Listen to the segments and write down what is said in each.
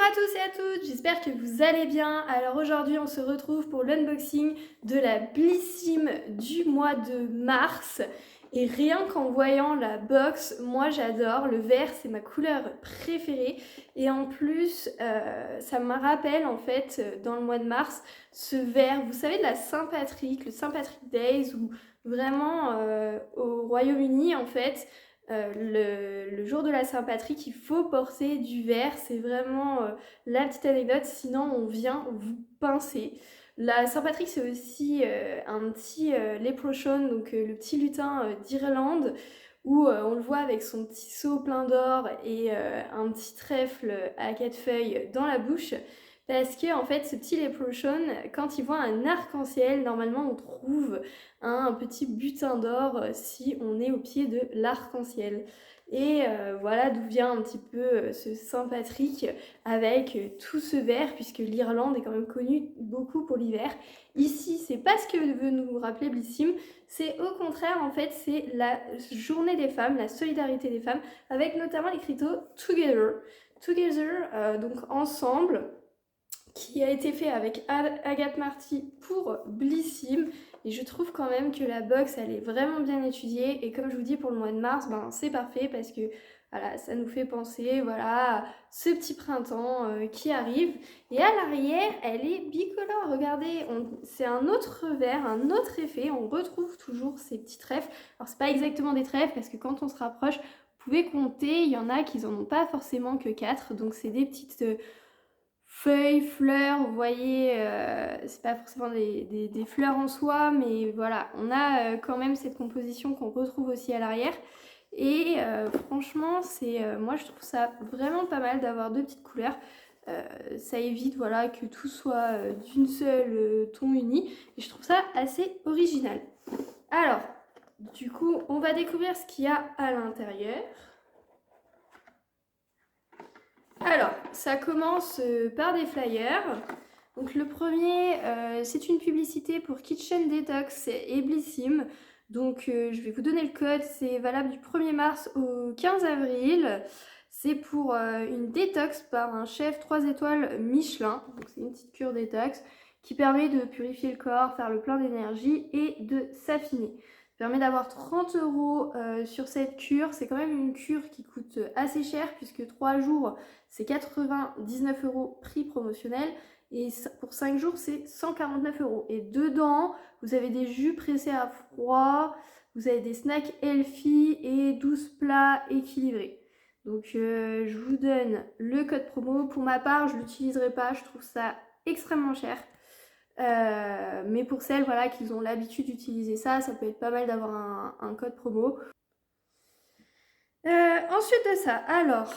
Bonjour à tous et à toutes, j'espère que vous allez bien. Alors aujourd'hui on se retrouve pour l'unboxing de la Blissim du mois de mars. Et rien qu'en voyant la box, moi j'adore, le vert c'est ma couleur préférée. Et en plus ça me rappelle en fait dans le mois de mars ce vert, vous savez de la Saint-Patrick, le Saint-Patrick Days où vraiment au Royaume-Uni en fait le jour de la Saint-Patrick, il faut porter du vert. C'est vraiment la petite anecdote, sinon on vient vous pincer. La Saint-Patrick, c'est aussi un petit leprechaun, donc le petit lutin d'Irlande, où on le voit avec son petit seau plein d'or et un petit trèfle à 4 feuilles dans la bouche. Parce que en fait, ce petit leprechaun, quand il voit un arc-en-ciel, normalement on trouve un petit butin d'or si on est au pied de l'arc-en-ciel. Et voilà d'où vient un petit peu ce Saint-Patrick avec tout ce vert, puisque l'Irlande est quand même connue beaucoup pour l'hiver. Ici, c'est pas ce que veut nous rappeler Blissim, c'est au contraire, en fait, c'est la journée des femmes, la solidarité des femmes, avec notamment l'écriteau Together. Together, donc ensemble, qui a été fait avec Agathe Marty pour Blissim. Et je trouve quand même que la box, elle est vraiment bien étudiée. Et comme je vous dis, pour le mois de mars, ben, c'est parfait parce que voilà, ça nous fait penser voilà, à ce petit printemps qui arrive. Et à l'arrière, elle est bicolore. Regardez, c'est un autre vert, un autre effet. On retrouve toujours ces petits trèfles. Alors, c'est pas exactement des trèfles parce que quand on se rapproche, vous pouvez compter. Il y en a qui n'en ont pas forcément que 4. Donc, c'est des petites feuilles, fleurs, vous voyez, c'est pas forcément des fleurs en soi, mais voilà, on a quand même cette composition qu'on retrouve aussi à l'arrière. Et franchement, moi je trouve ça vraiment pas mal d'avoir deux petites couleurs. Ça évite voilà, que tout soit d'une seule ton uni. Et je trouve ça assez original. Alors, du coup, on va découvrir ce qu'il y a à l'intérieur. Alors, ça commence par des flyers. Donc le premier, c'est une publicité pour Kitchen Detox et Blissim. Donc je vais vous donner le code, c'est valable du 1er mars au 15 avril. C'est pour une détox par un chef 3 étoiles Michelin. Donc c'est une petite cure détox qui permet de purifier le corps, faire le plein d'énergie et de s'affiner. Ça permet d'avoir 30 € sur cette cure. C'est quand même une cure qui coûte assez cher puisque 3 jours c'est 99 € prix promotionnel. Et pour 5 jours, c'est 149 €. Et dedans, vous avez des jus pressés à froid, vous avez des snacks healthy et 12 plats équilibrés. Donc, je vous donne le code promo. Pour ma part, je ne l'utiliserai pas, je trouve ça extrêmement cher. Mais pour celles voilà, qui ont l'habitude d'utiliser ça, ça peut être pas mal d'avoir un code promo. Ensuite de ça, alors...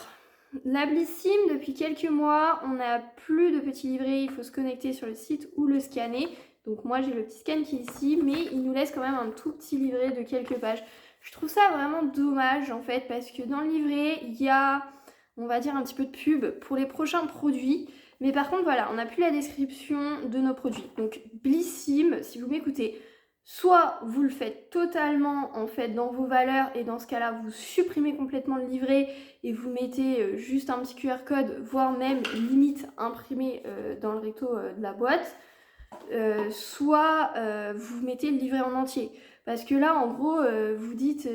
La Blissim, depuis quelques mois, on n'a plus de petits livrets, il faut se connecter sur le site ou le scanner. Donc moi j'ai le petit scan qui est ici, mais il nous laisse quand même un tout petit livret de quelques pages. Je trouve ça vraiment dommage en fait, parce que dans le livret, il y a, on va dire, un petit peu de pub pour les prochains produits. Mais par contre, voilà, on n'a plus la description de nos produits. Donc Blissim, si vous m'écoutez, soit vous le faites totalement en fait dans vos valeurs et dans ce cas-là, vous supprimez complètement le livret et vous mettez juste un petit QR code, voire même limite imprimé dans le recto de la boîte, soit vous mettez le livret en entier. Parce que là, en gros, vous dites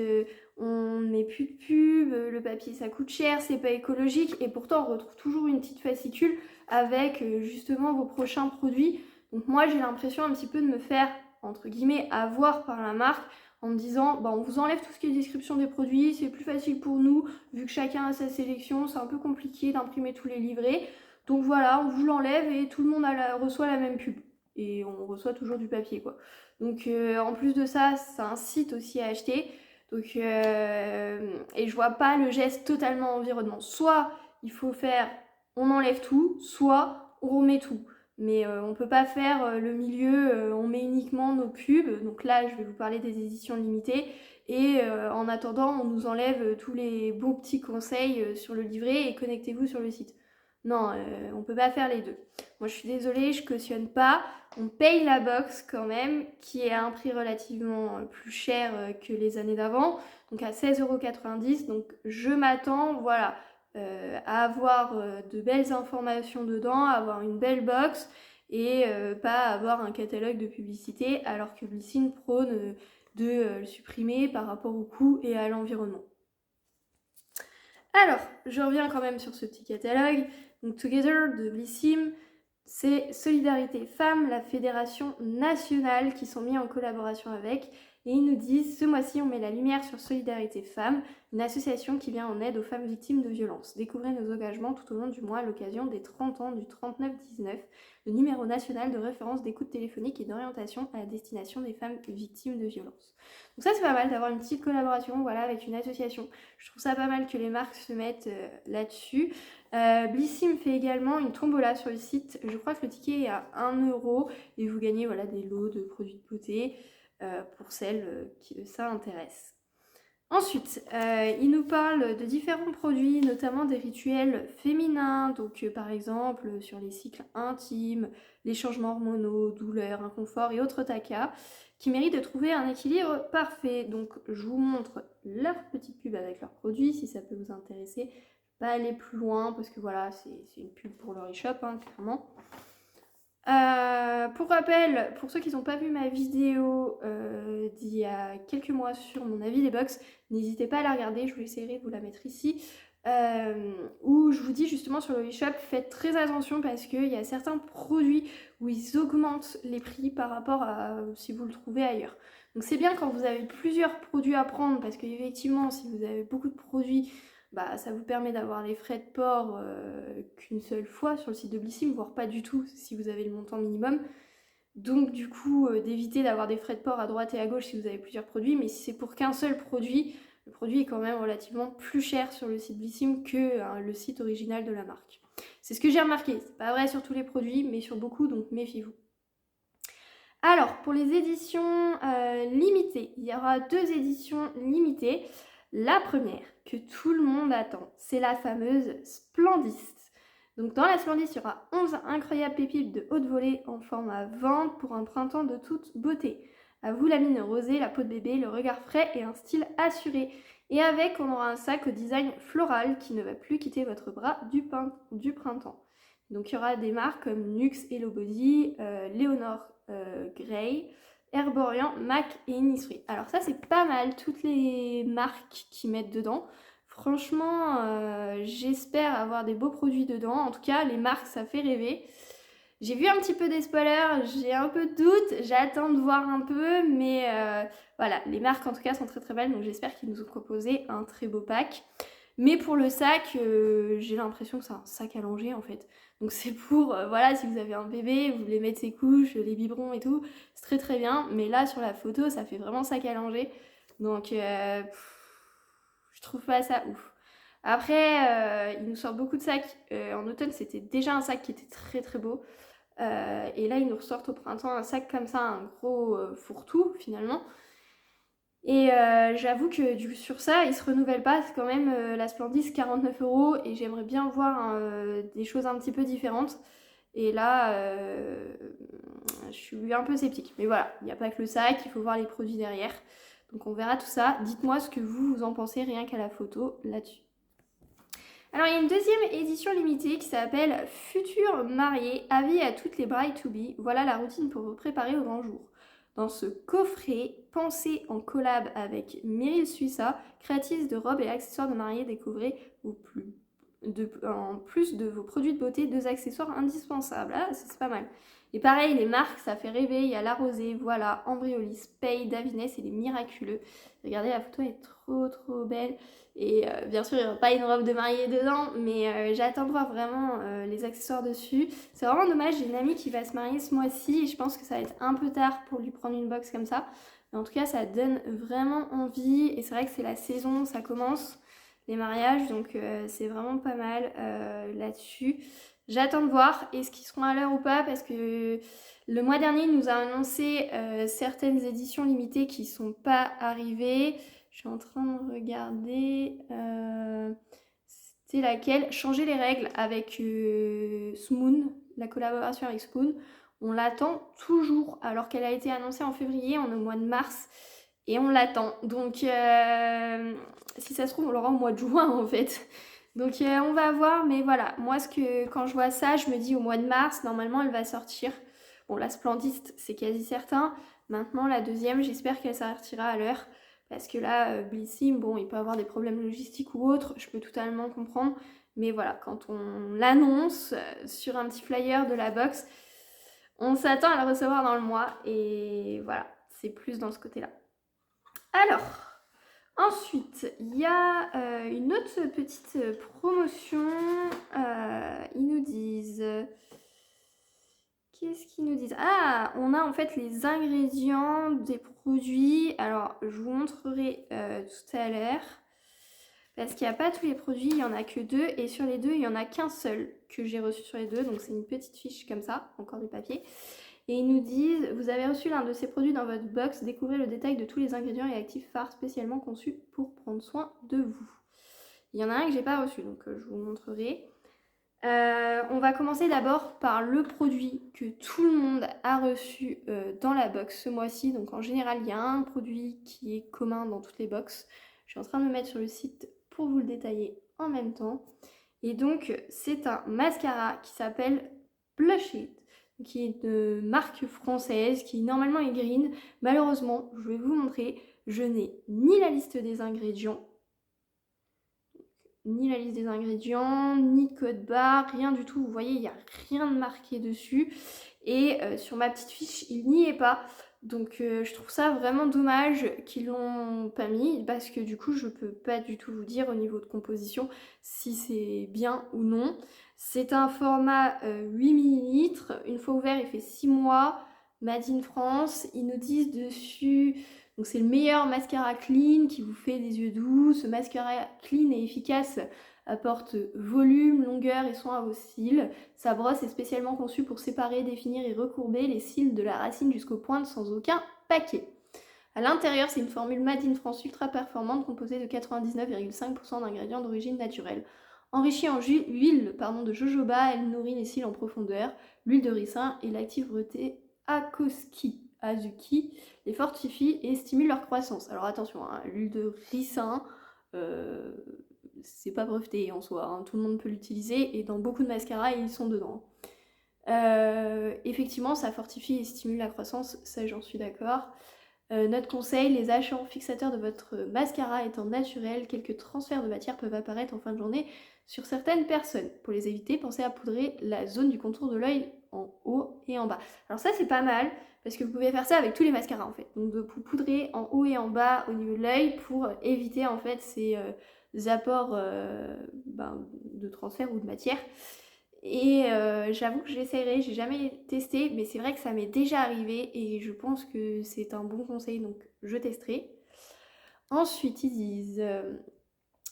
on met plus de pub, le papier ça coûte cher, c'est pas écologique, et pourtant on retrouve toujours une petite fascicule avec justement vos prochains produits. Donc moi j'ai l'impression un petit peu de me faire, entre guillemets, avoir par la marque, en me disant bah, on vous enlève tout ce qui est description des produits, c'est plus facile pour nous, vu que chacun a sa sélection, c'est un peu compliqué d'imprimer tous les livrets. Donc voilà, on vous l'enlève et tout le monde reçoit la même pub. Et on reçoit toujours du papier quoi. Donc en plus de ça, c'est un site aussi à acheter. Donc et je vois pas le geste totalement environnement. Soit il faut faire on enlève tout, soit on remet tout. Mais on peut pas faire le milieu, on met uniquement nos pubs. Donc là, je vais vous parler des éditions limitées. Et en attendant, on nous enlève tous les beaux petits conseils sur le livret et connectez-vous sur le site. Non, on peut pas faire les deux. Moi, je suis désolée, je cautionne pas. On paye la box quand même, qui est à un prix relativement plus cher que les années d'avant. Donc à 16,90 €. Donc je m'attends, voilà, à avoir de belles informations dedans, à avoir une belle box et pas avoir un catalogue de publicité, alors que Blissim prône de le supprimer par rapport au coût et à l'environnement. Alors, je reviens quand même sur ce petit catalogue. Donc, Together de Blissim, c'est Solidarité Femmes, la fédération nationale qui sont mis en collaboration avec. Et ils nous disent, ce mois-ci, on met la lumière sur Solidarité Femmes, une association qui vient en aide aux femmes victimes de violences. Découvrez nos engagements tout au long du mois à l'occasion des 30 ans du 3919, le numéro national de référence d'écoute téléphonique et d'orientation à la destination des femmes victimes de violences. Donc ça, c'est pas mal d'avoir une petite collaboration, voilà, avec une association. Je trouve ça pas mal que les marques se mettent là-dessus. Blissim fait également une tombola sur le site. Je crois que le ticket est à 1 € et vous gagnez voilà, des lots de produits de beauté pour celles qui ça intéresse. Ensuite, il nous parle de différents produits, notamment des rituels féminins, donc par exemple sur les cycles intimes, les changements hormonaux, douleurs, inconfort et autres tracas, qui méritent de trouver un équilibre parfait. Donc je vous montre leur petite pub avec leurs produits, si ça peut vous intéresser. Pas aller plus loin, parce que voilà, c'est une pub pour leur e-shop, hein, clairement. Pour rappel, pour ceux qui n'ont pas vu ma vidéo d'il y a quelques mois sur mon avis des box, n'hésitez pas à la regarder, je vous essaierai de vous la mettre ici, où je vous dis justement sur le e-shop, faites très attention parce qu'il y a certains produits où ils augmentent les prix par rapport à si vous le trouvez ailleurs. Donc c'est bien quand vous avez plusieurs produits à prendre, parce qu'effectivement si vous avez beaucoup de produits, bah, ça vous permet d'avoir les frais de port qu'une seule fois sur le site de Blissim, voire pas du tout si vous avez le montant minimum. Donc du coup, d'éviter d'avoir des frais de port à droite et à gauche si vous avez plusieurs produits, mais si c'est pour qu'un seul produit, le produit est quand même relativement plus cher sur le site Blissim que le site original de la marque. C'est ce que j'ai remarqué, c'est pas vrai sur tous les produits, mais sur beaucoup, donc méfiez-vous. Alors, pour les éditions limitées, il y aura 2 éditions limitées. La première, que tout le monde attend, c'est la fameuse Splendiste. Donc dans la Splendiste, il y aura 11 incroyables pépites de haute volée en format vente pour un printemps de toute beauté. À vous la mine rosée, la peau de bébé, le regard frais et un style assuré. Et avec, on aura un sac au design floral qui ne va plus quitter votre bras du printemps. Donc il y aura des marques comme Nuxe, Hello Body, Léonore Grey, Herborian, MAC et Innisfree. Alors ça c'est pas mal, toutes les marques qui mettent dedans. Franchement, j'espère avoir des beaux produits dedans. En tout cas, les marques, ça fait rêver. J'ai vu un petit peu des spoilers, j'ai un peu de doute, j'attends de voir un peu, mais voilà, les marques en tout cas sont très très belles, donc j'espère qu'ils nous ont proposé un très beau pack. Mais pour le sac, j'ai l'impression que c'est un sac allongé en fait. Donc c'est pour, voilà, si vous avez un bébé, vous voulez mettre ses couches, les biberons et tout, c'est très très bien. Mais là, sur la photo, ça fait vraiment sac allongé. Donc, je trouve pas ça ouf. Après, ils nous sortent beaucoup de sacs. En automne, c'était déjà un sac qui était très très beau. Et là, ils nous ressortent au printemps un sac comme ça, un gros fourre-tout finalement. Et j'avoue que sur ça, ils se renouvellent pas. C'est quand même la Splendis 49 € et j'aimerais bien voir des choses un petit peu différentes. Et là, je suis un peu sceptique. Mais voilà, il n'y a pas que le sac, il faut voir les produits derrière. Donc on verra tout ça. Dites-moi ce que vous en pensez rien qu'à la photo là-dessus. Alors il y a une deuxième édition limitée qui s'appelle Futur marié, avis à toutes les brides to be. Voilà la routine pour vous préparer au grand jour. Dans ce coffret, pensé en collab avec Meryl Suissa, créatrice de robes et accessoires de mariée, découvrez en plus de vos produits de beauté, 2 accessoires indispensables. Ah, c'est pas mal. Et pareil, les marques, ça fait rêver. Il y a La Rosée, voilà, Embryolisse, Pay, Davines et les Miraculeux. Regardez, la photo est trop trop belle. Et bien sûr, il n'y aura pas une robe de mariée dedans, mais j'attends de voir vraiment les accessoires dessus. C'est vraiment dommage, j'ai une amie qui va se marier ce mois-ci et je pense que ça va être un peu tard pour lui prendre une box comme ça. Mais en tout cas, ça donne vraiment envie et c'est vrai que c'est la saison, ça commence, les mariages, donc c'est vraiment pas mal là-dessus. J'attends de voir est-ce qu'ils seront à l'heure ou pas parce que le mois dernier, il nous a annoncé certaines éditions limitées qui ne sont pas arrivées. Je suis en train de regarder. C'était laquelle? Changer les règles avec Spoon, la collaboration avec Spoon. On l'attend toujours alors qu'elle a été annoncée en février, on est au mois de mars et on l'attend. Donc si ça se trouve, on l'aura au mois de juin en fait. Donc on va voir, mais voilà, moi quand je vois ça, je me dis au mois de mars, normalement elle va sortir. Bon, la Splendiste, c'est quasi certain. Maintenant, la deuxième, j'espère qu'elle sortira à l'heure. Parce que là, Blissim, bon, il peut avoir des problèmes logistiques ou autres, je peux totalement comprendre. Mais voilà, quand on l'annonce sur un petit flyer de la box, on s'attend à le recevoir dans le mois. Et voilà, c'est plus dans ce côté-là. Alors, ensuite, il y a une autre petite promotion. Ils nous disent... Qu'est-ce qu'ils nous disent? Ah, on a en fait les ingrédients des produits. Alors, je vous montrerai tout à l'heure. Parce qu'il n'y a pas tous les produits, il n'y en a que 2. Et sur les 2, il n'y en a qu'un seul que j'ai reçu sur les 2. Donc, c'est une petite fiche comme ça, encore du papier. Et ils nous disent, vous avez reçu l'un de ces produits dans votre box. Découvrez le détail de tous les ingrédients et actifs phares spécialement conçus pour prendre soin de vous. Il y en a un que j'ai pas reçu, donc je vous montrerai. On va commencer d'abord par le produit que tout le monde a reçu dans la box ce mois-ci. Donc en général, il y a un produit qui est commun dans toutes les boxes. Je suis en train de me mettre sur le site pour vous le détailler en même temps. Et donc, c'est un mascara qui s'appelle Blush It, qui est de marque française, qui normalement est green. Malheureusement, je vais vous montrer, je n'ai ni la liste des ingrédients, ni code barre, rien du tout. Vous voyez, il n'y a rien de marqué dessus. Et sur ma petite fiche, il n'y est pas. Donc je trouve ça vraiment dommage qu'ils l'ont pas mis, parce que du coup je peux pas du tout vous dire au niveau de composition si c'est bien ou non. C'est un format 8 ml, une fois ouvert il fait 6 mois, Made in France. Ils nous disent dessus, donc c'est le meilleur mascara clean qui vous fait des yeux doux. Ce mascara clean et efficace apporte volume, longueur et soin à vos cils. Sa brosse est spécialement conçue pour séparer, définir et recourber les cils de la racine jusqu'aux pointes sans aucun paquet. À l'intérieur, c'est une formule Made in France ultra performante composée de 99,5% d'ingrédients d'origine naturelle. Enrichie en huile de jojoba, elle nourrit les cils en profondeur. L'huile de ricin et l'active brevetée Azuki les fortifie et stimule leur croissance. Alors attention, hein, l'huile de ricin, c'est pas breveté en soi, hein, tout le monde peut l'utiliser et dans beaucoup de mascaras ils sont dedans. Effectivement, ça fortifie et stimule la croissance, ça j'en suis d'accord. Notre conseil, les agents fixateurs de votre mascara étant naturels, quelques transferts de matière peuvent apparaître en fin de journée sur certaines personnes. Pour les éviter, pensez à poudrer la zone du contour de l'œil en haut et en bas. Alors ça c'est pas mal, parce que vous pouvez faire ça avec tous les mascaras en fait. Donc de poudrer en haut et en bas au niveau de l'œil pour éviter en fait ces apports de transfert ou de matière. Et j'avoue que j'essaierai, j'ai jamais testé, mais c'est vrai que ça m'est déjà arrivé et je pense que c'est un bon conseil, donc je testerai. Ensuite, ils disent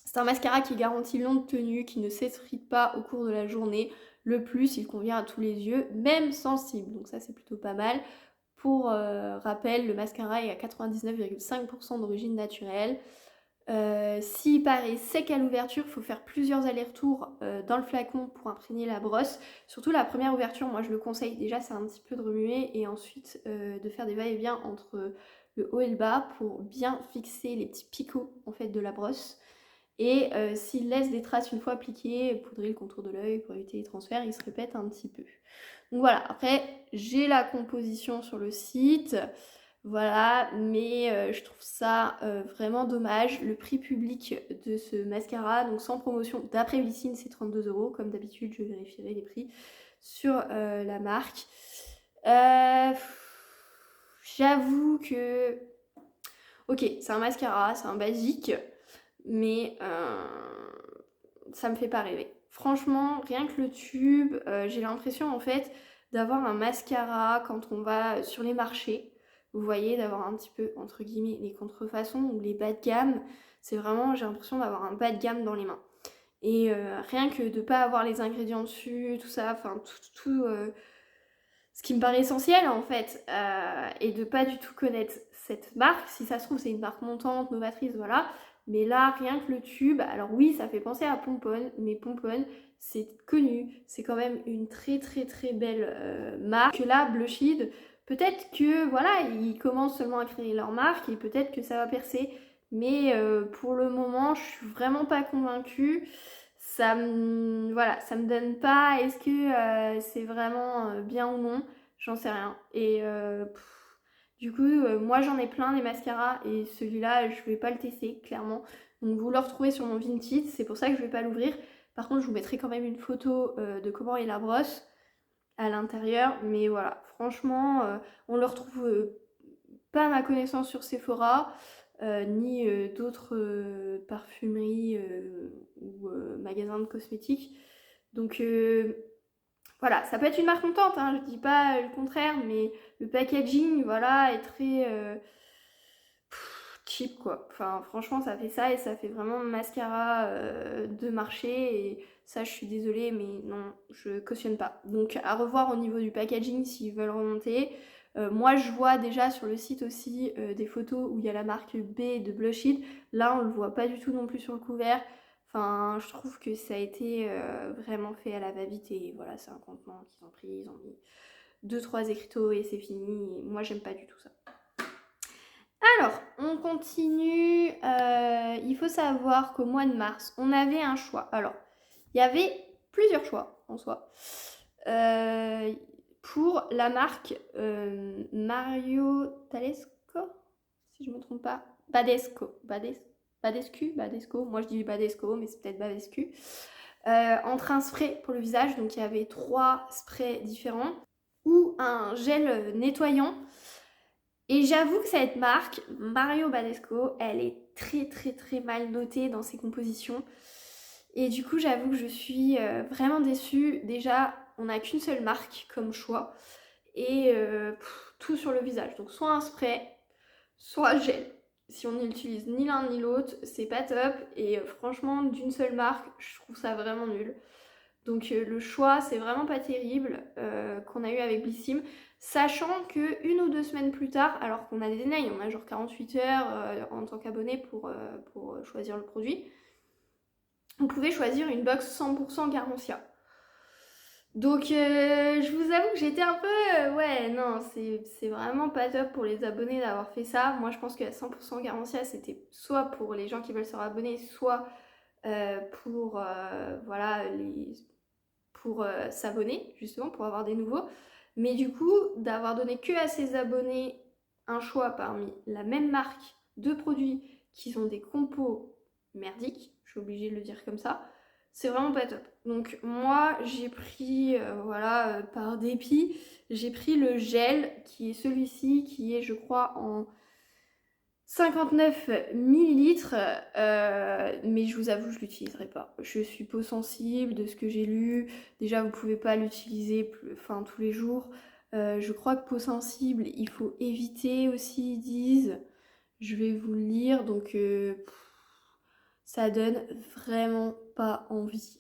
c'est un mascara qui garantit longue tenue, qui ne s'effrite pas au cours de la journée. Le plus, il convient à tous les yeux, même sensibles. Donc ça, c'est plutôt pas mal. Pour rappel, le mascara est à 99,5% d'origine naturelle. S'il paraît sec à l'ouverture, il faut faire plusieurs allers-retours dans le flacon pour imprégner la brosse. Surtout la première ouverture, moi je le conseille déjà, c'est un petit peu de remuer et ensuite de faire des va-et-vient entre le haut et le bas pour bien fixer les petits picots en fait de la brosse. Et s'il laisse des traces une fois appliqué, poudrer le contour de l'œil pour éviter les transferts, il se répète un petit peu. Donc voilà, après j'ai la composition sur le site. Voilà, mais je trouve ça vraiment dommage. Le prix public de ce mascara, donc sans promotion, d'après Blissim, c'est 32 €. Comme d'habitude, je vérifierai les prix sur la marque. J'avoue que... Ok, c'est un mascara, c'est un basique, mais ça me fait pas rêver. Franchement, rien que le tube, j'ai l'impression en fait d'avoir un mascara quand on va sur les marchés. Vous voyez, d'avoir un petit peu, entre guillemets, les contrefaçons ou les bas de gamme. C'est vraiment, j'ai l'impression d'avoir un bas de gamme dans les mains. Et rien que de pas avoir les ingrédients dessus, tout ça, enfin tout ce qui me paraît essentiel en fait, et de pas du tout connaître cette marque. Si ça se trouve, c'est une marque montante, novatrice, voilà. Mais là, rien que le tube, alors oui, ça fait penser à Pomponne, mais Pomponne, c'est connu, c'est quand même une très très très belle marque. Que là, Blush It, peut-être que voilà, ils commencent seulement à créer leur marque et peut-être que ça va percer. Mais pour le moment, je suis vraiment pas convaincue. voilà, ça me donne pas, est-ce que c'est vraiment bien ou non, j'en sais rien. Et du coup, moi j'en ai plein des mascaras et celui-là, je vais pas le tester, clairement. Donc vous le retrouvez sur mon Vinted, c'est pour ça que je vais pas l'ouvrir. Par contre, je vous mettrai quand même une photo de comment est la brosse à l'intérieur. Mais voilà, franchement, on le retrouve pas à ma connaissance sur Sephora, ni d'autres parfumeries ou magasins de cosmétiques. Donc voilà, ça peut être une marque contente, hein, je dis pas le contraire, mais le packaging, voilà, est très cheap, quoi. Enfin, franchement, ça fait ça et ça fait vraiment mascara de marché. Et ça, je suis désolée, mais non, je cautionne pas. Donc, à revoir au niveau du packaging s'ils veulent remonter. Moi, je vois déjà sur le site aussi des photos où il y a la marque B de Blush It. Là, on le voit pas du tout non plus sur le couvert. Enfin, je trouve que ça a été vraiment fait à la va-vite et voilà, c'est un contenant qu'ils ont pris, ils ont mis 2-3 écriteaux et c'est fini. Et moi, j'aime pas du tout ça. Alors, on continue. Il faut savoir qu'au mois de mars, on avait un choix. Alors, il y avait plusieurs choix en soi. Pour la marque Mario Talesco, si je ne me trompe pas. Badescu. Moi, je dis Badesco, mais c'est peut-être Badescu. Entre un spray pour le visage, donc il y avait 3 sprays différents, ou un gel nettoyant. Et j'avoue que cette marque, Mario Badescu, elle est très très très mal notée dans ses compositions. Et du coup, j'avoue que je suis vraiment déçue. Déjà, on n'a qu'une seule marque comme choix. Et tout sur le visage. Donc soit un spray, soit un gel. Si on n'utilise ni l'un ni l'autre, c'est pas top. Et franchement, d'une seule marque, je trouve ça vraiment nul. Donc le choix, c'est vraiment pas terrible qu'on a eu avec Blissim. Sachant que 1 ou 2 semaines plus tard, alors qu'on a des délais, on a genre 48 heures en tant qu'abonné pour choisir le produit, on pouvait choisir une box 100% Garancia. Donc je vous avoue que j'étais un peu... ouais, non, c'est vraiment pas top pour les abonnés d'avoir fait ça. Moi, je pense que 100% Garancia, c'était soit pour les gens qui veulent se abonner, soit pour voilà, pour s'abonner, justement, pour avoir des nouveaux. Mais du coup, d'avoir donné que à ses abonnés un choix parmi la même marque de produits qui ont des compos merdiques, je suis obligée de le dire comme ça, c'est vraiment pas top. Donc moi, j'ai pris, voilà, par dépit, j'ai pris le gel, qui est celui-ci, qui est, je crois, en 59 millilitres, mais je vous avoue, je l'utiliserai pas. Je suis peau sensible, de ce que j'ai lu. Déjà, vous pouvez pas l'utiliser tous les jours. Je crois que peau sensible, il faut éviter aussi, ils disent. Je vais vous le lire, donc ça donne vraiment pas envie.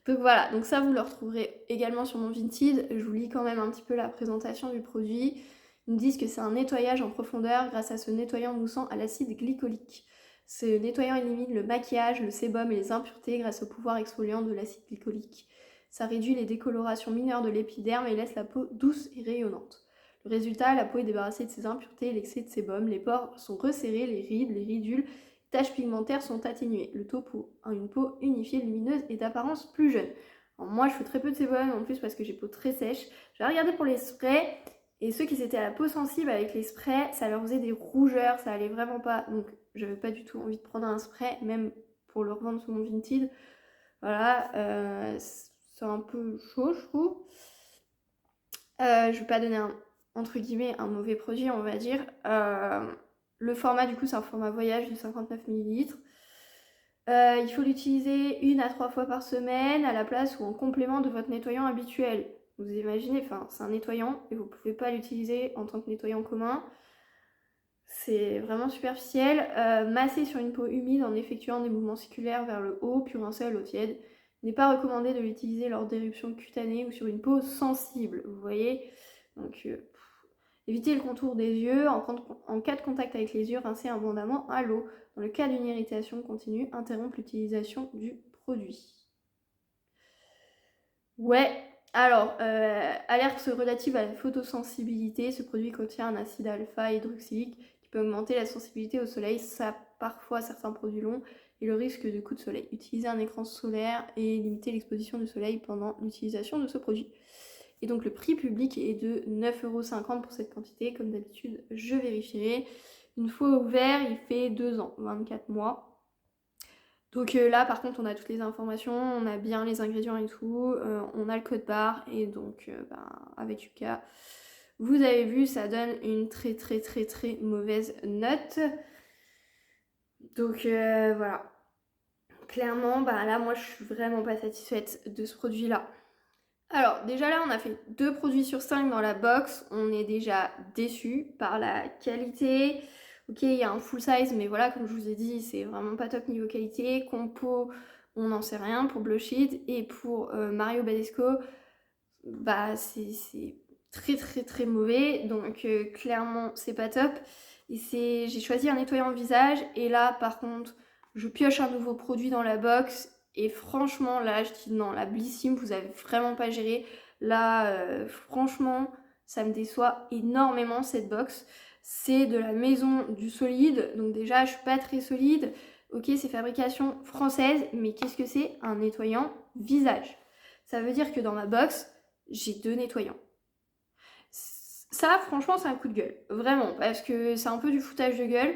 Donc voilà, donc ça vous le retrouverez également sur mon Vinted. Je vous lis quand même un petit peu la présentation du produit. Ils nous disent que c'est un nettoyage en profondeur grâce à ce nettoyant moussant à l'acide glycolique. Ce nettoyant élimine le maquillage, le sébum et les impuretés grâce au pouvoir exfoliant de l'acide glycolique. Ça réduit les décolorations mineures de l'épiderme et laisse la peau douce et rayonnante. Le résultat, la peau est débarrassée de ses impuretés et l'excès de sébum, les pores sont resserrés, les rides, les ridules, tâches pigmentaires sont atténuées. Le tout pour une peau unifiée, lumineuse et d'apparence plus jeune. Alors moi, je fais très peu de sébum en plus parce que j'ai peau très sèche. J'ai regardé pour les sprays et ceux qui étaient à la peau sensible avec les sprays, ça leur faisait des rougeurs, ça allait vraiment pas. Donc, j'avais pas du tout envie de prendre un spray, même pour le revendre sur mon Vinted. Voilà, c'est un peu chaud, je trouve. Je vais pas donner entre guillemets un mauvais produit, on va dire. Le format, du coup, c'est un format voyage de 59 millilitres. Il faut l'utiliser 1 à 3 fois par semaine à la place ou en complément de votre nettoyant habituel. Vous imaginez, c'est un nettoyant et vous ne pouvez pas l'utiliser en tant que nettoyant commun. C'est vraiment superficiel. Masser sur une peau humide en effectuant des mouvements circulaires vers le haut, puis rincer à l'eau tiède. Il n'est pas recommandé de l'utiliser lors d'éruptions cutanées ou sur une peau sensible. Vous voyez, donc évitez le contour des yeux. En cas de contact avec les yeux, rincez abondamment à l'eau. Dans le cas d'une irritation continue, interrompre l'utilisation du produit. Ouais, alors, alerte relative à la photosensibilité. Ce produit contient un acide alpha hydroxylique qui peut augmenter la sensibilité au soleil. Ça, parfois, certains produits l'ont. et le risque de coup de soleil. Utilisez un écran solaire et limitez l'exposition du soleil pendant l'utilisation de ce produit. Et donc le prix public est de 9,50 € pour cette quantité. Comme d'habitude, je vérifierai. Une fois ouvert, il fait 2 ans, 24 mois. Donc là, par contre, on a toutes les informations, on a bien les ingrédients et tout, on a le code barre, et donc avec Yuka, vous avez vu, ça donne une très très très très mauvaise note. Donc voilà. Clairement, là, moi, je suis vraiment pas satisfaite de ce produit-là. Alors, déjà là, on a fait 2 produits sur 5 dans la box. On est déjà déçu par la qualité. Ok, il y a un full size, mais voilà, comme je vous ai dit, c'est vraiment pas top niveau qualité. Compo, on n'en sait rien pour Blush It. Et pour Mario Badescu, c'est très très très mauvais. Donc clairement, c'est pas top. Et j'ai choisi un nettoyant visage. Et là, par contre, je pioche un nouveau produit dans la box. Et franchement, là, je dis non, la Blissim, vous avez vraiment pas géré. Là, franchement, ça me déçoit énormément cette box. C'est de la maison du solide. Donc déjà, je suis pas très solide. Ok, c'est fabrication française, mais qu'est-ce que c'est? Un nettoyant visage. Ça veut dire que dans ma box, j'ai 2 nettoyants. Ça, franchement, c'est un coup de gueule. Vraiment, parce que c'est un peu du foutage de gueule.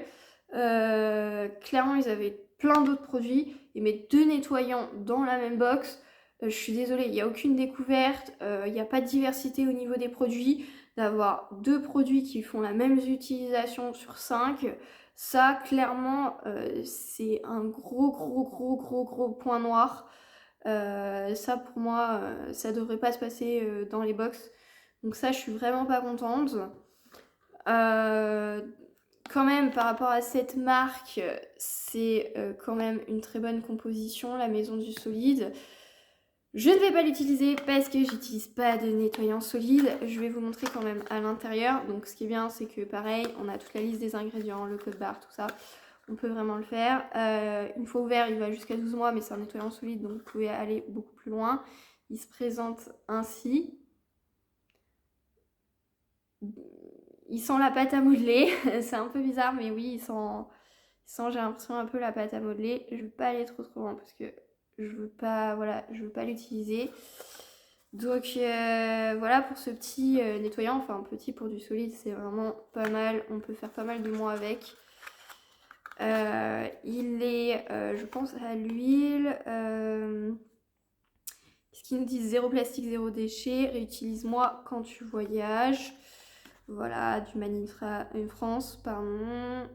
Clairement, ils avaient plein d'autres produits. Et mettre 2 nettoyants dans la même box, je suis désolée, il n'y a aucune découverte. Il n'y a pas de diversité au niveau des produits. D'avoir 2 produits qui font la même utilisation sur 5, ça, clairement, c'est un gros point noir. Ça, pour moi, ça devrait pas se passer dans les box. Donc ça, je suis vraiment pas contente. Quand même, par rapport à cette marque, c'est quand même une très bonne composition, la maison du solide. Je ne vais pas l'utiliser parce que j'utilise pas de nettoyant solide. Je vais vous montrer quand même à l'intérieur. Donc ce qui est bien, c'est que pareil, on a toute la liste des ingrédients, le code barre, tout ça. On peut vraiment le faire. Une fois ouvert, il va jusqu'à 12 mois, mais c'est un nettoyant solide, donc vous pouvez aller beaucoup plus loin. Il se présente ainsi. Il sent la pâte à modeler. C'est un peu bizarre, mais oui, il sent, j'ai l'impression, un peu la pâte à modeler. Je ne veux pas aller trop loin parce que je veux pas, voilà, je veux pas l'utiliser. Donc voilà pour ce petit nettoyant. Enfin, petit pour du solide, c'est vraiment pas mal. On peut faire pas mal de mois avec. Il est, je pense, à l'huile. Qu'est-ce qu'ils nous disent? Zéro plastique, zéro déchet. Réutilise-moi quand tu voyages. Voilà, du Made in France, pardon.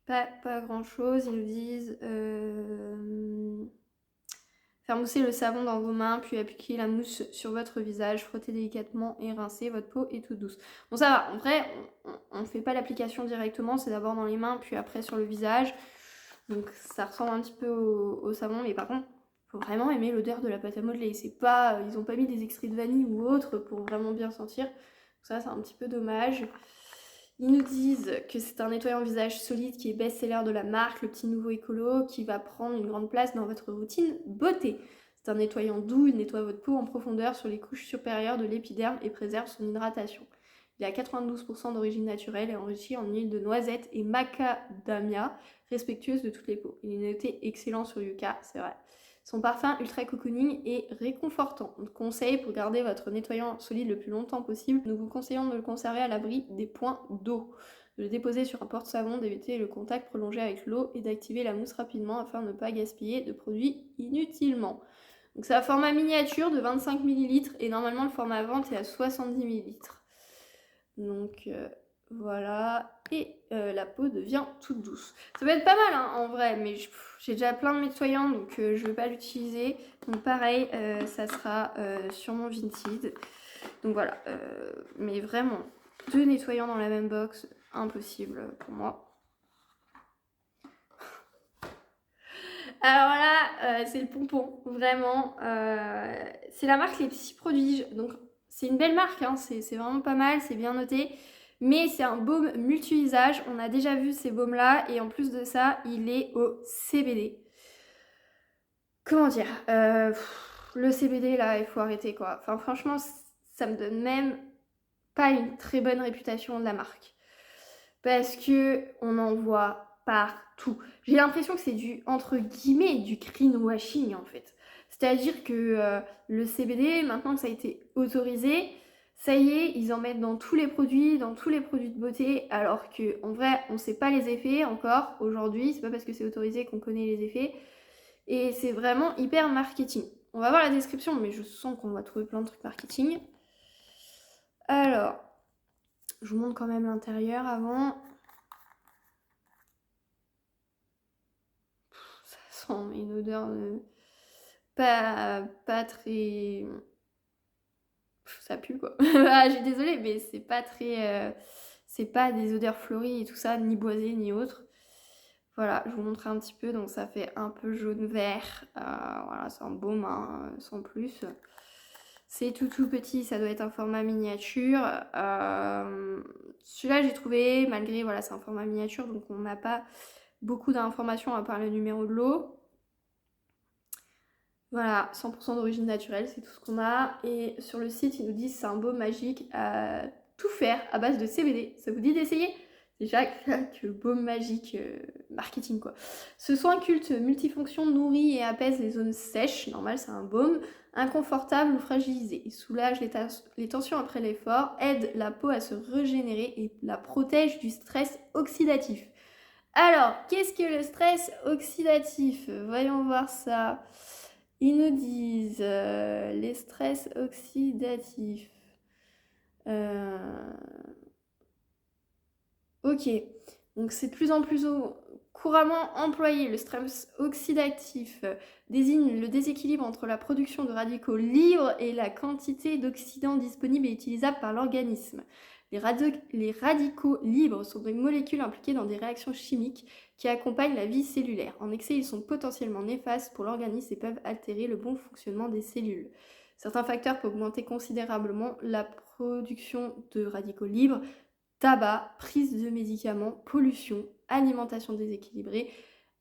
Pas grand chose. Ils nous disent faire mousser le savon dans vos mains, puis appliquer la mousse sur votre visage, frotter délicatement et rincer. Votre peau est toute douce. Bon, ça va. En vrai, on ne fait pas l'application directement. C'est d'abord dans les mains, puis après sur le visage. Donc ça ressemble un petit peu au savon. Mais par contre, faut vraiment aimer l'odeur de la pâte à modeler. C'est pas, ils n'ont pas mis des extraits de vanille ou autre pour vraiment bien sentir. Ça, c'est un petit peu dommage. Ils nous disent que c'est un nettoyant visage solide qui est best-seller de la marque, le petit nouveau écolo, qui va prendre une grande place dans votre routine beauté. C'est un nettoyant doux, il nettoie votre peau en profondeur sur les couches supérieures de l'épiderme et préserve son hydratation. Il est à 92% d'origine naturelle et enrichi en huile de noisette et macadamia, respectueuse de toutes les peaux. Il est noté excellent sur Yuka, c'est vrai. Son parfum ultra cocooning est réconfortant. On conseille pour garder votre nettoyant solide le plus longtemps possible. Nous vous conseillons de le conserver à l'abri des points d'eau, de le déposer sur un porte-savon, d'éviter le contact prolongé avec l'eau et d'activer la mousse rapidement afin de ne pas gaspiller de produits inutilement. Donc c'est un format miniature de 25 ml et normalement le format à vente est à 70 ml. Donc voilà, et la peau devient toute douce. Ça peut être pas mal hein, en vrai, mais j'ai déjà plein de nettoyants, donc je ne vais pas l'utiliser. Donc pareil, ça sera sur mon Vinted. Donc voilà, mais vraiment, 2 nettoyants dans la même box, impossible pour moi. Alors là, c'est le pompon, vraiment. C'est la marque Les Petits Prodiges, donc c'est une belle marque, hein, c'est vraiment pas mal, c'est bien noté. Mais c'est un baume multi-usage, on a déjà vu ces baumes-là, et en plus de ça, il est au CBD. Comment dire le CBD, là, il faut arrêter, quoi. Enfin, franchement, ça me donne même pas une très bonne réputation de la marque. Parce que on en voit partout. tout. J'ai l'impression que c'est du, entre guillemets, du greenwashing en fait. C'est-à-dire que le CBD, maintenant que ça a été autorisé, ça y est, ils en mettent dans tous les produits de beauté, alors qu'en vrai, on ne sait pas les effets encore aujourd'hui, c'est pas parce que c'est autorisé qu'on connaît les effets, et c'est vraiment hyper marketing. On va voir la description, mais je sens qu'on va trouver plein de trucs marketing. Alors, je vous montre quand même l'intérieur avant. Ça sent une odeur pas très... Ça pue quoi. Ah, je suis désolée, mais c'est pas très... c'est pas des odeurs fleuries et tout ça, ni boisées, ni autres. Voilà, je vous montre un petit peu, donc ça fait un peu jaune-vert. Voilà, c'est un baume, hein, sans plus. C'est tout petit, ça doit être un format miniature. Celui-là, j'ai trouvé, malgré, voilà, c'est un format miniature, donc on n'a pas beaucoup d'informations à part le numéro de l'eau. Voilà, 100% d'origine naturelle, c'est tout ce qu'on a. Et sur le site, ils nous disent c'est un baume magique à tout faire à base de CBD. Ça vous dit d'essayer? Déjà, que baume magique, marketing quoi. Ce soin culte multifonction nourrit et apaise les zones sèches. Normal, c'est un baume. Inconfortable ou fragilisé. Il soulage les tensions après l'effort, aide la peau à se régénérer et la protège du stress oxydatif. Alors, qu'est-ce que le stress oxydatif? Voyons voir ça. Ils nous disent les stress oxydatifs. Ok, donc c'est de plus en plus couramment employé. Le stress oxydatif désigne le déséquilibre entre la production de radicaux libres et la quantité d'oxydants disponibles et utilisables par l'organisme. Les radicaux libres sont des molécules impliquées dans des réactions chimiques qui accompagnent la vie cellulaire. En excès, ils sont potentiellement néfastes pour l'organisme et peuvent altérer le bon fonctionnement des cellules. Certains facteurs peuvent augmenter considérablement la production de radicaux libres: tabac, prise de médicaments, pollution, alimentation déséquilibrée,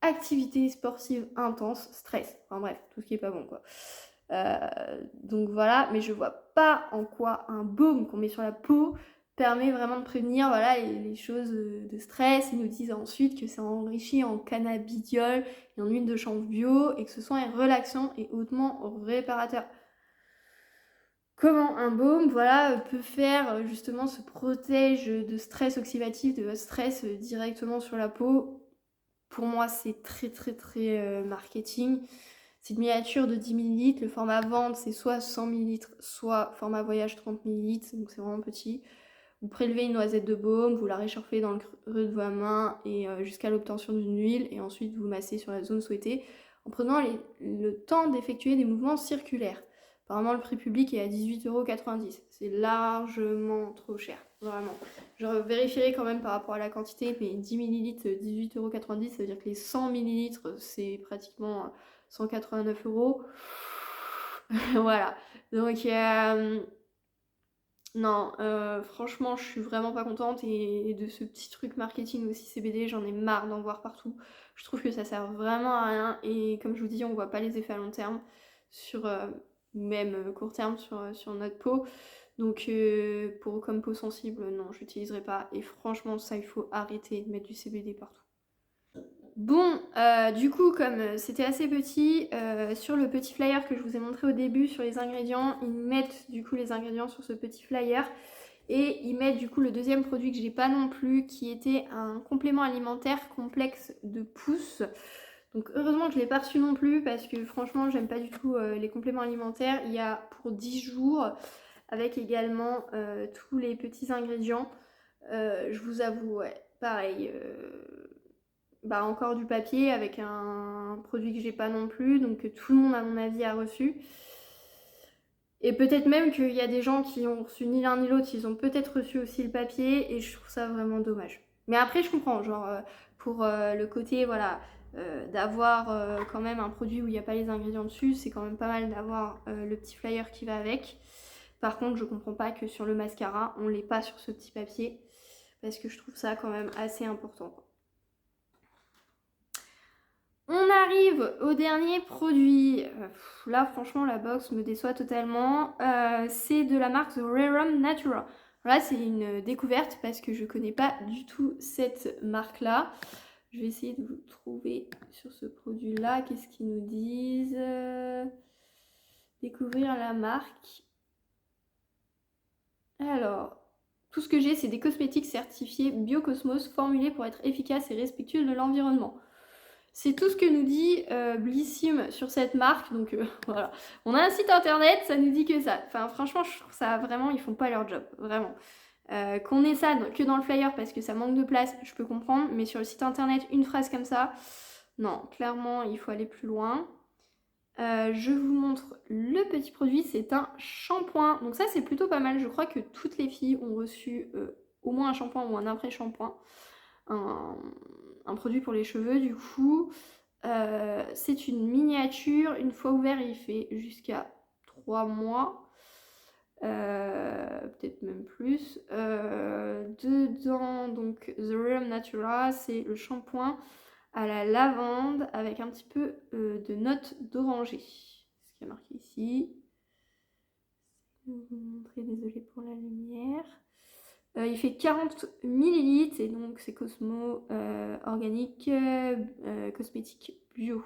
activité sportive intense, stress. Enfin bref, tout ce qui est pas bon quoi. Donc voilà, mais je vois pas en quoi un baume qu'on met sur la peau permet vraiment de prévenir voilà, les choses de stress. Ils nous disent ensuite que c'est enrichi en cannabidiol et en huile de chanvre bio et que ce soin est relaxant et hautement réparateur. Comment un baume voilà, peut faire justement se protège de stress oxydatif, de stress directement sur la peau. Pour moi, c'est très marketing. C'est une miniature de 10 ml. Le format vente, c'est soit 100 ml, soit format voyage 30 ml. Donc c'est vraiment petit. Vous prélevez une noisette de baume, vous la réchauffez dans le creux de vos mains et jusqu'à l'obtention d'une huile. Et ensuite, vous massez sur la zone souhaitée en prenant le temps d'effectuer des mouvements circulaires. Apparemment, le prix public est à 18,90 €. C'est largement trop cher, vraiment. Je vérifierai quand même par rapport à la quantité, mais 10 ml, 18,90 €, ça veut dire que les 100 ml, c'est pratiquement 189 €. Voilà. Donc, non, franchement, je suis vraiment pas contente. Et de ce petit truc marketing aussi CBD, j'en ai marre d'en voir partout. Je trouve que ça sert vraiment à rien. Et comme je vous dis, on voit pas les effets à long terme sur... même court terme sur notre peau. Donc comme peau sensible, non, j'utiliserai pas. Et franchement, ça, il faut arrêter de mettre du CBD partout. Bon, du coup, comme c'était assez petit, sur le petit flyer que je vous ai montré au début sur les ingrédients, ils mettent du coup les ingrédients sur ce petit flyer. Et ils mettent du coup le deuxième produit que j'ai pas non plus, qui était un complément alimentaire complexe de pousse. Donc heureusement que je ne l'ai pas reçu non plus parce que franchement j'aime pas du tout les compléments alimentaires. Il y a pour 10 jours avec également tous les petits ingrédients. Je vous avoue, ouais, pareil, bah encore du papier avec un produit que j'ai pas non plus, donc tout le monde à mon avis a reçu. Et peut-être même qu'il y a des gens qui ont reçu ni l'un ni l'autre, ils ont peut-être reçu aussi le papier et je trouve ça vraiment dommage. Mais après je comprends, genre pour le côté voilà, d'avoir quand même un produit où il n'y a pas les ingrédients dessus, c'est quand même pas mal d'avoir le petit flyer qui va avec. Par contre je comprends pas que sur le mascara on l'ait pas sur ce petit papier parce que je trouve ça quand même assez important. On arrive au dernier produit. Là, franchement, la box me déçoit totalement. C'est de la marque The Rerum Natura. Là, c'est une découverte parce que je connais pas du tout cette marque-là. Je vais essayer de vous trouver sur ce produit-là. Qu'est-ce qu'ils nous disent? Découvrir la marque. Alors, tout ce que j'ai, c'est des cosmétiques certifiés Biocosmos, formulés pour être efficaces et respectueux de l'environnement. C'est tout ce que nous dit Blissim sur cette marque. Donc voilà. On a un site internet, ça nous dit que ça. Enfin, franchement, je trouve ça vraiment, ils font pas leur job. Vraiment. Qu'on ait ça que dans le flyer parce que ça manque de place, je peux comprendre. Mais sur le site internet, une phrase comme ça, non, clairement, il faut aller plus loin. Je vous montre le petit produit, c'est un shampoing. Donc ça, c'est plutôt pas mal. Je crois que toutes les filles ont reçu au moins un shampoing ou un après-shampoing. Un produit pour les cheveux, du coup. C'est une miniature. Une fois ouvert, il fait jusqu'à 3 mois. Peut-être même plus. Dedans, donc, The Real Natura, c'est le shampoing à la lavande avec un petit peu de notes d'oranger. Ce qui est marqué ici. Je vais vous montrer, désolée pour la lumière. Il fait 40 ml et donc c'est Cosmo organique, cosmétique bio.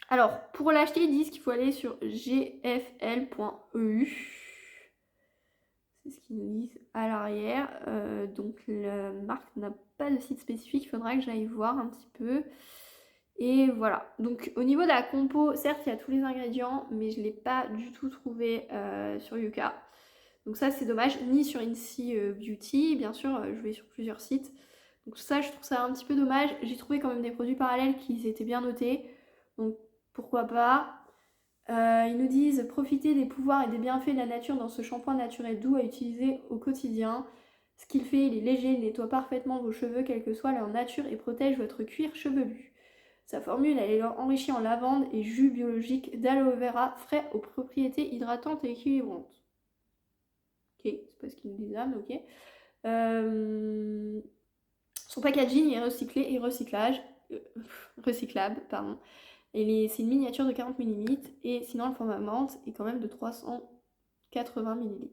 Alors, pour l'acheter, ils disent qu'il faut aller sur gfl.eu. C'est ce qu'ils nous disent à l'arrière. Donc, la marque n'a pas de site spécifique. Il faudra que j'aille voir un petit peu. Et voilà. Donc, au niveau de la compo, certes, il y a tous les ingrédients, mais je ne l'ai pas du tout trouvé sur Yuka. Donc ça, c'est dommage. Ni sur Incy Beauty. Bien sûr, je vais sur plusieurs sites. Donc ça, je trouve ça un petit peu dommage. J'ai trouvé quand même des produits parallèles qui étaient bien notés. Donc, pourquoi pas. Ils nous disent profiter des pouvoirs et des bienfaits de la nature dans ce shampoing naturel doux à utiliser au quotidien. Ce qu'il fait, il est léger, il nettoie parfaitement vos cheveux, quelle que soit leur nature, et protège votre cuir chevelu. Sa formule, elle est enrichie en lavande et jus biologique d'aloe vera frais aux propriétés hydratantes et équilibrantes. Ok, c'est pas ce qu'ils nous disent là, mais ok. Son packaging est recyclé et recyclable, pardon. C'est une miniature de 40 ml et sinon le format menthe est quand même de 380 ml.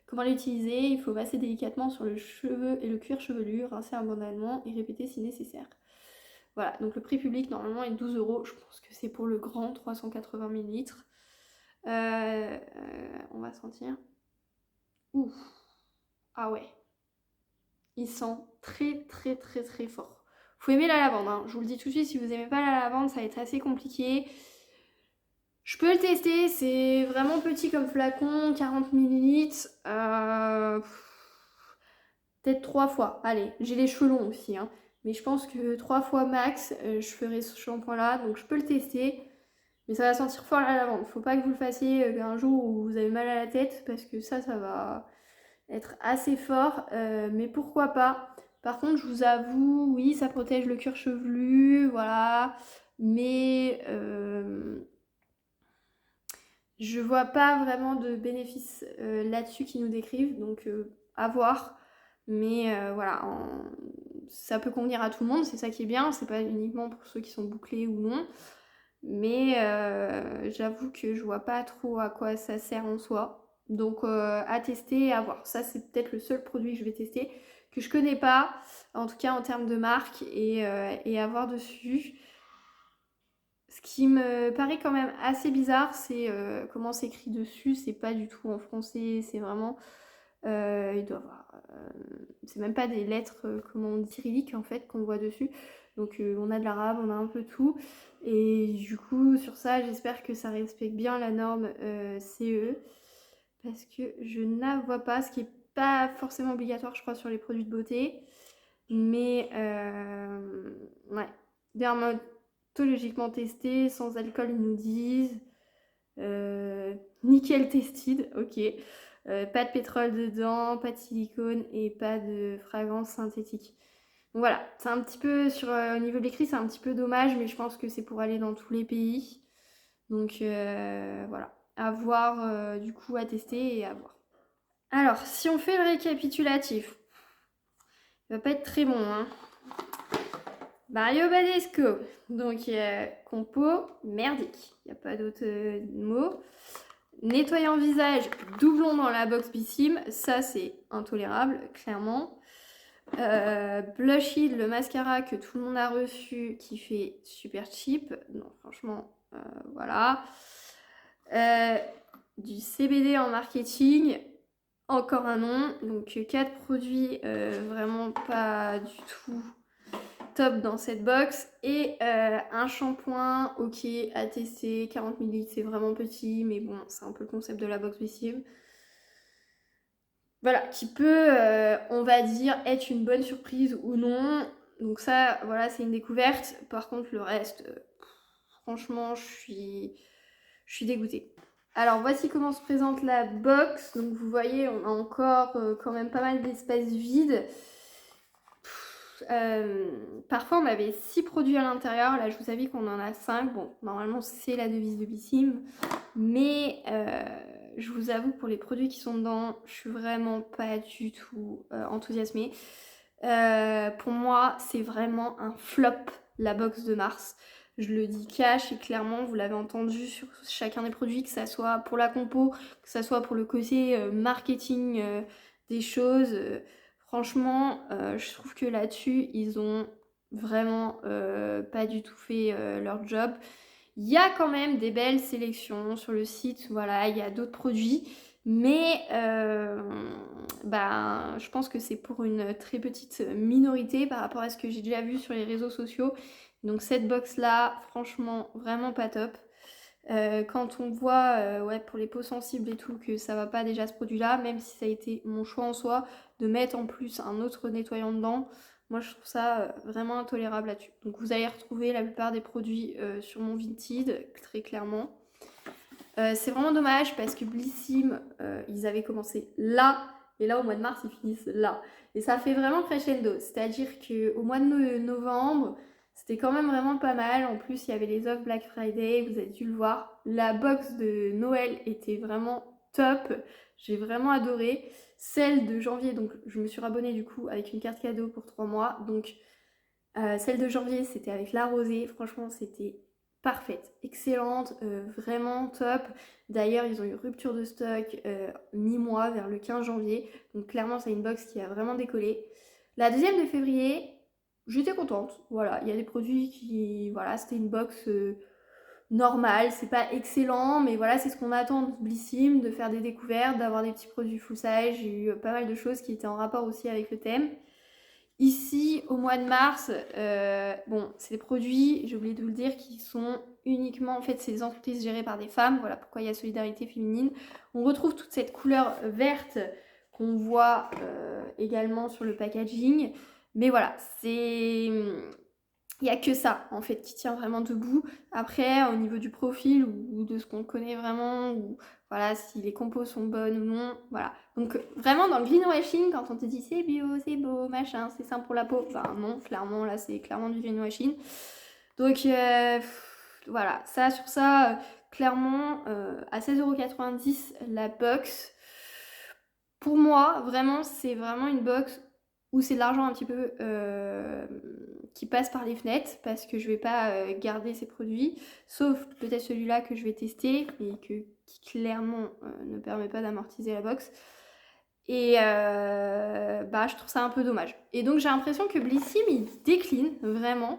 Comment l'utiliser? Il faut masser délicatement sur le cheveu et le cuir chevelu, rincer abondamment et répéter si nécessaire. Voilà, donc le prix public normalement est 12 €. Je pense que c'est pour le grand 380 ml. On va sentir. Ouf. Ah ouais. Il sent très très très très fort. Faut aimer la lavande, hein. Je vous le dis tout de suite, si vous n'aimez pas la lavande, ça va être assez compliqué. Je peux le tester, c'est vraiment petit comme flacon, 40 ml. Peut-être 3 fois. Allez, j'ai les cheveux longs aussi, hein. Mais je pense que 3 fois max, je ferai ce shampoing-là, donc je peux le tester. Mais ça va sentir fort la lavande. Faut pas que vous le fassiez un jour où vous avez mal à la tête, parce que ça va être assez fort, mais pourquoi pas. Par contre, je vous avoue, oui, ça protège le cuir chevelu, voilà, mais je vois pas vraiment de bénéfices là-dessus qui nous décrivent, donc à voir. Mais voilà, ça peut convenir à tout le monde, c'est ça qui est bien, c'est pas uniquement pour ceux qui sont bouclés ou non. Mais j'avoue que je vois pas trop à quoi ça sert en soi. Donc à tester et à voir. Ça, c'est peut-être le seul produit que je vais tester, que je connais pas, en tout cas en termes de marque, et à voir dessus. Ce qui me paraît quand même assez bizarre, c'est comment c'est écrit dessus. C'est pas du tout en français, c'est vraiment... il doit avoir... c'est même pas des lettres, comment on dit, cyrilliques en fait, qu'on voit dessus. Donc on a de l'arabe, on a un peu tout. Et du coup, sur ça, j'espère que ça respecte bien la norme CE. Parce que je ne la vois pas, ce qui n'est pas forcément obligatoire, je crois, sur les produits de beauté. Mais, ouais, dermatologiquement testé, sans alcool, ils nous disent. Nickel tested, ok. Pas de pétrole dedans, pas de silicone et pas de fragrance synthétique. Donc voilà, c'est un petit peu, au niveau de l'écrit, c'est un petit peu dommage, mais je pense que c'est pour aller dans tous les pays. Donc voilà, à voir, du coup, à tester et à voir. Alors, si on fait le récapitulatif, il va pas être très bon, hein. Mario Badescu, donc compo merdique, il n'y a pas d'autre mot. Nettoyant visage, doublon dans la box Bissim, ça c'est intolérable, clairement. Blush It, le mascara que tout le monde a reçu, qui fait super cheap. Non, franchement, voilà. Du CBD en marketing, encore un nom. Donc 4 produits vraiment pas du tout top dans cette box. Et un shampoing, ok, à tester, 40 ml, c'est vraiment petit, mais bon, c'est un peu le concept de la box Blissim. Voilà, qui peut, on va dire, être une bonne surprise ou non. Donc ça, voilà, c'est une découverte. Par contre, le reste, franchement, je suis dégoûtée. Alors, voici comment se présente la box. Donc, vous voyez, on a encore quand même pas mal d'espace vide. Parfois, on avait 6 produits à l'intérieur. Là, je vous avais qu'on en a 5. Bon, normalement, c'est la devise de Blissim. Mais je vous avoue, pour les produits qui sont dedans, je suis vraiment pas du tout enthousiasmée. Pour moi, c'est vraiment un flop, la box de mars. Je le dis cash et clairement, vous l'avez entendu sur chacun des produits, que ça soit pour la compo, que ça soit pour le côté marketing des choses. Franchement, je trouve que là-dessus, ils ont vraiment pas du tout fait leur job. Il y a quand même des belles sélections sur le site, voilà, il y a d'autres produits, mais je pense que c'est pour une très petite minorité par rapport à ce que j'ai déjà vu sur les réseaux sociaux. Donc cette box-là, franchement, vraiment pas top. Quand on voit, ouais, pour les peaux sensibles et tout, que ça va pas déjà ce produit-là, même si ça a été mon choix en soi, de mettre en plus un autre nettoyant dedans, moi je trouve ça vraiment intolérable là-dessus. Donc vous allez retrouver la plupart des produits sur mon Vinted, très clairement. C'est vraiment dommage parce que Blissim, ils avaient commencé là, et là au mois de mars ils finissent là. Et ça fait vraiment crescendo, c'est-à-dire qu'au mois de novembre, c'était quand même vraiment pas mal. En plus, il y avait les offres Black Friday, vous avez dû le voir. La box de Noël était vraiment top, j'ai vraiment adoré. Celle de janvier, donc je me suis rabonnée du coup avec une carte cadeau pour 3 mois. Donc celle de janvier, c'était avec la rosée. Franchement, c'était parfaite, excellente, vraiment top. D'ailleurs, ils ont eu rupture de stock mi-mois vers le 15 janvier. Donc clairement, c'est une box qui a vraiment décollé. La deuxième de février, j'étais contente. Voilà, il y a des produits qui... Voilà, c'était une box normale. C'est pas excellent, mais voilà, c'est ce qu'on attend de Blissim, de faire des découvertes, d'avoir des petits produits full size. J'ai eu pas mal de choses qui étaient en rapport aussi avec le thème. Ici, au mois de mars, bon, c'est des produits, j'ai oublié de vous le dire, qui sont uniquement, en fait, c'est des entreprises gérées par des femmes, voilà pourquoi il y a solidarité féminine. On retrouve toute cette couleur verte qu'on voit également sur le packaging, mais voilà, c'est... Il n'y a que ça, en fait, qui tient vraiment debout. Après, au niveau du profil ou de ce qu'on connaît vraiment, ou voilà, si les compos sont bonnes ou non, voilà. Donc, vraiment, dans le greenwashing, quand on te dit c'est bio, c'est beau, machin, c'est sain pour la peau, ben non, clairement, là, c'est clairement du greenwashing. Donc, voilà, ça, sur ça, clairement, à 16,90 € la box, pour moi, vraiment, c'est vraiment une box où c'est de l'argent un petit peu qui passe par les fenêtres parce que je vais pas garder ces produits, sauf peut-être celui-là que je vais tester et qui clairement ne permet pas d'amortiser la box. Et je trouve ça un peu dommage. Et donc j'ai l'impression que Blissim il décline vraiment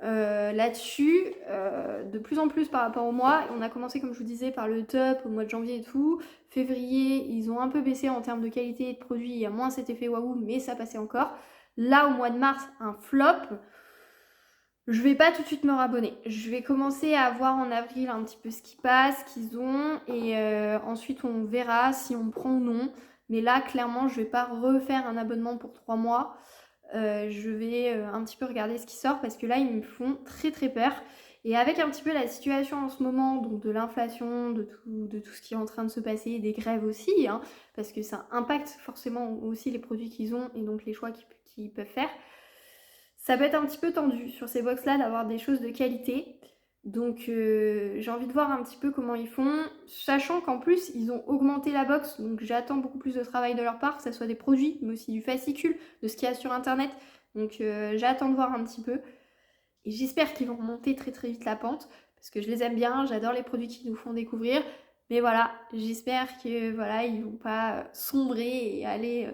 là-dessus de plus en plus par rapport au mois. On a commencé, comme je vous disais, par le top au mois de janvier et tout. Février, ils ont un peu baissé en termes de qualité et de produits. Il y a moins cet effet waouh, mais ça passait encore. Là, au mois de mars, un flop. Je vais pas tout de suite me rabonner. Je vais commencer à voir en avril un petit peu ce qui passe, ce qu'ils ont. Et ensuite, on verra si on prend ou non. Mais là, clairement, je vais pas refaire un abonnement pour 3 mois. Je vais un petit peu regarder ce qui sort parce que là, ils me font très très peur. Et avec un petit peu la situation en ce moment, donc de l'inflation, de tout ce qui est en train de se passer, des grèves aussi, hein, parce que ça impacte forcément aussi les produits qu'ils ont et donc les choix qu'ils peuvent faire. Ça peut être un petit peu tendu sur ces box-là d'avoir des choses de qualité. Donc j'ai envie de voir un petit peu comment ils font, sachant qu'en plus ils ont augmenté la box, donc j'attends beaucoup plus de travail de leur part, que ce soit des produits, mais aussi du fascicule, de ce qu'il y a sur internet. Donc j'attends de voir un petit peu. Et j'espère qu'ils vont remonter très très vite la pente, parce que je les aime bien, j'adore les produits qu'ils nous font découvrir. Mais voilà, j'espère que voilà, ils vont pas sombrer et aller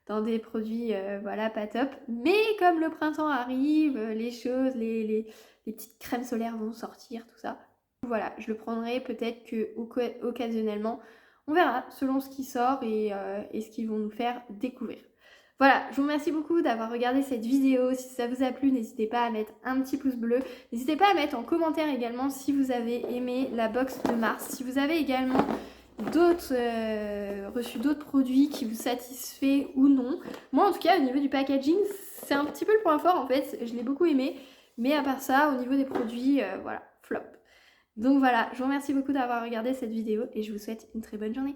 dans des produits voilà pas top. Mais comme le printemps arrive, les choses, les petites crèmes solaires vont sortir, tout ça. Voilà, je le prendrai peut-être que occasionnellement. On verra selon ce qui sort et ce qu'ils vont nous faire découvrir. Voilà, je vous remercie beaucoup d'avoir regardé cette vidéo. Si ça vous a plu, n'hésitez pas à mettre un petit pouce bleu. N'hésitez pas à mettre en commentaire également si vous avez aimé la box de mars. Si vous avez également reçu d'autres produits qui vous satisfait ou non. Moi en tout cas au niveau du packaging c'est un petit peu le point fort en fait, je l'ai beaucoup aimé, mais à part ça au niveau des produits voilà, flop. Donc voilà, je vous remercie beaucoup d'avoir regardé cette vidéo et je vous souhaite une très bonne journée.